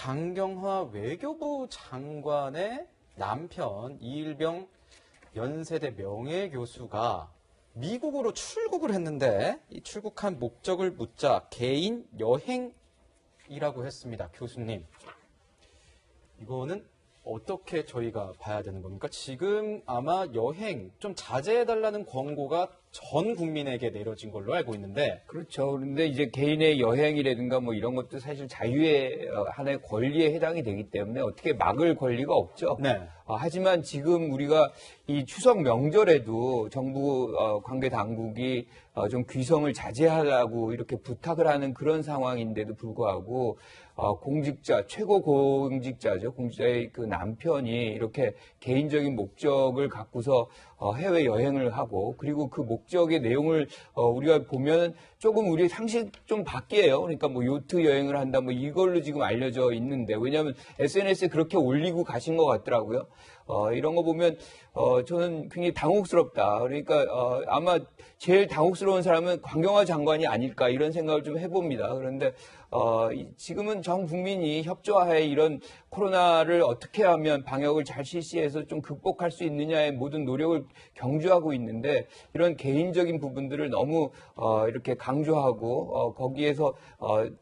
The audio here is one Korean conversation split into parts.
강경화 외교부 장관의 남편 이일병 연세대 명예교수가 미국으로 출국을 했는데 이 출국한 목적을 묻자 개인 여행이라고 했습니다. 교수님, 이거는 어떻게 저희가 봐야 되는 겁니까? 지금 아마 여행 좀 자제해달라는 권고가 전 국민에게 내려진 걸로 알고 있는데. 그렇죠. 그런데 이제 개인의 여행이라든가 뭐 이런 것도 사실 자유의 하나의 권리에 해당이 되기 때문에 어떻게 막을 권리가 없죠. 네. 하지만 지금 우리가 이 추석 명절에도 정부 관계 당국이 좀 귀성을 자제하라고 이렇게 부탁을 하는 그런 상황인데도 불구하고 공직자, 최고 공직자죠. 공직자의 그 남편이 이렇게 개인적인 목적을 갖고서 해외 여행을 하고, 그리고 그 목적의 내용을 우리가 보면 조금 우리 상식 좀 밖이에요. 그러니까 뭐 요트 여행을 한다 뭐 이걸로 지금 알려져 있는데, 왜냐하면 SNS에 그렇게 올리고 가신 것 같더라고요. 이런 거 보면 저는 굉장히 당혹스럽다. 그러니까 아마 제일 당혹스러운 사람은 강경화 장관이 아닐까 이런 생각을 좀 해봅니다. 그런데 지금은 전 국민이 협조하에 이런 코로나를 어떻게 하면 방역을 잘 실시해서 좀 극복할 수 있느냐의 모든 노력을 경주하고 있는데, 이런 개인적인 부분들을 너무 이렇게 강조하고 거기에서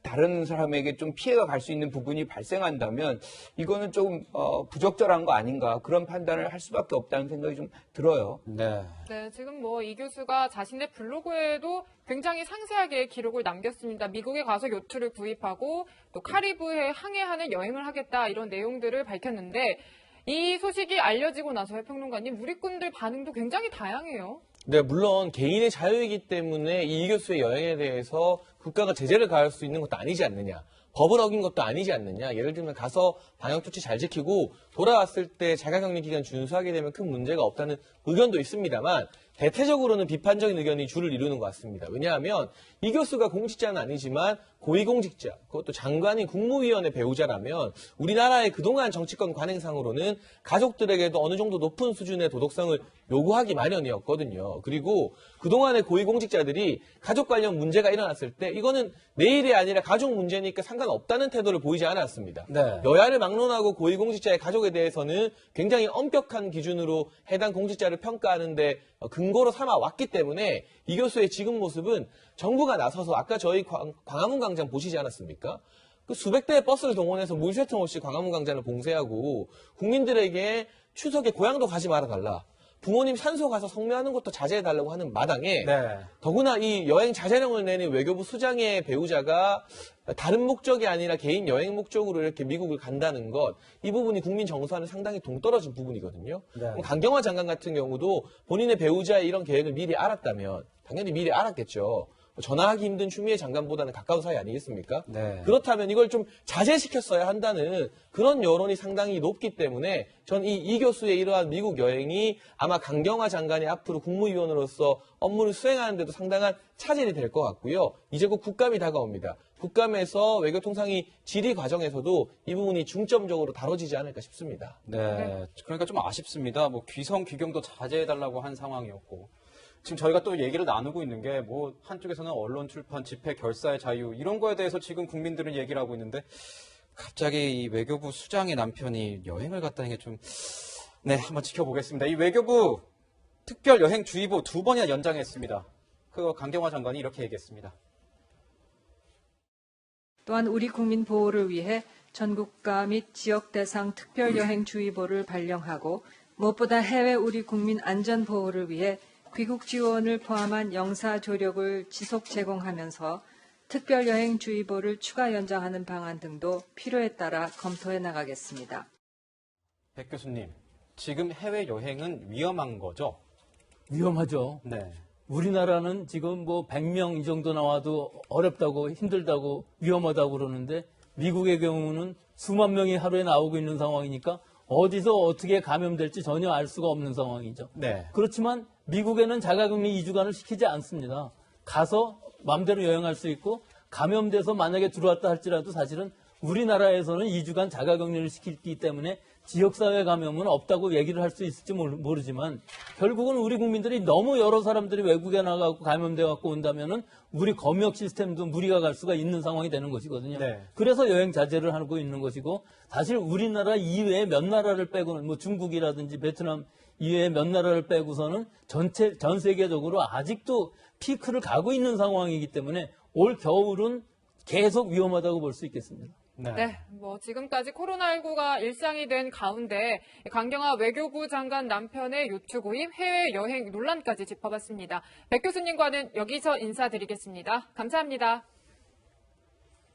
다른 사람에게 좀 피해가 갈 수 있는 부분이 발생한다면 이거는 조금 부적절한 거 아닌가, 그런 판단을 할 수밖에 없다는 생각이 좀 들어요. 네. 네, 지금 뭐 이 교수가 자신의 블로그에도 굉장히 상세하게 기록을 남겼습니다. 미국에 가서 요트를 구입하고 또 카리브해에 항해하는 여행을 하겠다, 이런 내용들을 밝혔는데, 이 소식이 알려지고 나서 평론가님, 누리꾼들 반응도 굉장히 다양해요. 네, 물론 개인의 자유이기 때문에 이 교수의 여행에 대해서 국가가 제재를 가할 수 있는 것도 아니지 않느냐. 법을 어긴 것도 아니지 않느냐. 예를 들면 가서 방역조치 잘 지키고 돌아왔을 때 자가격리 기간 준수하게 되면 큰 문제가 없다는 의견도 있습니다만, 대체적으로는 비판적인 의견이 주를 이루는 것 같습니다. 왜냐하면 이 교수가 공직자는 아니지만 고위공직자, 그것도 장관인 국무위원의 배우자라면 우리나라의 그동안 정치권 관행상으로는 가족들에게도 어느 정도 높은 수준의 도덕성을 요구하기 마련이었거든요. 그리고 그동안의 고위공직자들이 가족 관련 문제가 일어났을 때 이거는 내 일이 아니라 가족 문제니까 상관없다는 태도를 보이지 않았습니다. 네. 여야를 막론하고 고위공직자의 가족에 대해서는 굉장히 엄격한 기준으로 해당 공직자를 평가하는데 근거로 삼아 왔기 때문에 이 교수의 지금 모습은 정부가 나서서, 아까 저희 광화문 광장 보시지 않았습니까? 그 수백 대의 버스를 동원해서 물샐 틈 없이 광화문 광장을 봉쇄하고 국민들에게 추석에 고향도 가지 말아달라, 부모님 산소 가서 성묘하는 것도 자제해달라고 하는 마당에, 네. 더구나 이 여행 자제령을 내린 외교부 수장의 배우자가 다른 목적이 아니라 개인 여행 목적으로 이렇게 미국을 간다는 것, 이 부분이 국민 정서와는 상당히 동떨어진 부분이거든요. 네. 강경화 장관 같은 경우도 본인의 배우자의 이런 계획을 미리 알았다면 당연히 미리 알았겠죠. 전화하기 힘든 추미애 장관보다는 가까운 사이 아니겠습니까? 네. 그렇다면 이걸 좀 자제시켰어야 한다는 그런 여론이 상당히 높기 때문에 전 이 교수의 이러한 미국 여행이 아마 강경화 장관이 앞으로 국무위원으로서 업무를 수행하는 데도 상당한 차질이 될 것 같고요. 이제 곧 국감이 다가옵니다. 국감에서 외교통상의 질의 과정에서도 이 부분이 중점적으로 다뤄지지 않을까 싶습니다. 네. 그러니까 좀 아쉽습니다. 뭐 귀성 귀경도 자제해달라고 한 상황이었고, 지금 저희가 또 얘기를 나누고 있는 게 뭐 한쪽에서는 언론 출판, 집회, 결사의 자유 이런 거에 대해서 지금 국민들은 얘기를 하고 있는데, 갑자기 이 외교부 수장의 남편이 여행을 갔다는 게 좀, 네, 한번 지켜보겠습니다. 이 외교부 특별 여행 주의보 2번이나 연장했습니다. 그 강경화 장관이 이렇게 얘기했습니다. 또한 우리 국민 보호를 위해 전국가 및 지역 대상 특별 여행 주의보를 발령하고, 무엇보다 해외 우리 국민 안전 보호를 위해 귀국 지원을 포함한 영사 조력을 지속 제공하면서 특별여행주의보를 추가 연장하는 방안 등도 필요에 따라 검토해 나가겠습니다. 백 교수님, 지금 해외여행은 위험한 거죠? 위험하죠. 네. 우리나라는 지금 뭐 100명 이 정도 나와도 어렵다고, 힘들다고, 위험하다고 그러는데, 미국의 경우는 수만 명이 하루에 나오고 있는 상황이니까 어디서 어떻게 감염될지 전혀 알 수가 없는 상황이죠. 네. 그렇지만 미국에는 자가격리 2주간을 시키지 않습니다. 가서 마음대로 여행할 수 있고, 감염돼서 만약에 들어왔다 할지라도 사실은 우리나라에서는 2주간 자가격리를 시키기 때문에 지역사회 감염은 없다고 얘기를 할 수 있을지 모르지만 결국은 우리 국민들이 너무 여러 사람들이 외국에 나가고 감염돼 갖고 온다면은 우리 검역 시스템도 무리가 갈 수가 있는 상황이 되는 것이거든요. 네. 그래서 여행 자제를 하고 있는 것이고 사실 우리나라 이외에 몇 나라를 빼고는 뭐 중국이라든지 베트남 이외에 몇 나라를 빼고서는 전 세계적으로 아직도 피크를 가고 있는 상황이기 때문에 올 겨울은 계속 위험하다고 볼 수 있겠습니다. 네, 지금까지 코로나19가 일상이 된 가운데 강경화 외교부 장관 남편의 요트 구입, 해외 여행 논란까지 짚어봤습니다. 백 교수님과는 여기서 인사드리겠습니다. 감사합니다.